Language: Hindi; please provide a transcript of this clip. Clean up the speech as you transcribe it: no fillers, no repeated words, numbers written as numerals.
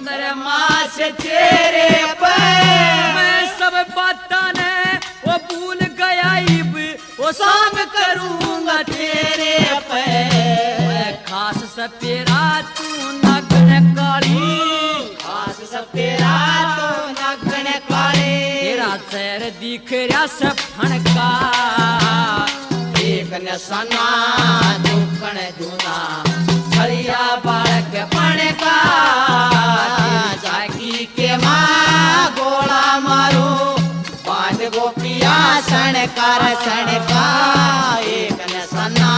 नरमास तेरे पे मैं सब बातां ने वो भूल गया इब वो शाम करूंगा तेरे पे मैं खास सपेरा तू नगन काली खास सपेरा तो नगन काले तेरा चेहर दिख रहा सफणका एक नसना दुकण जूना छलिया बालक पणका जागी के माँ गोला मारो पांच गोपिया सणकार सणका एक नसना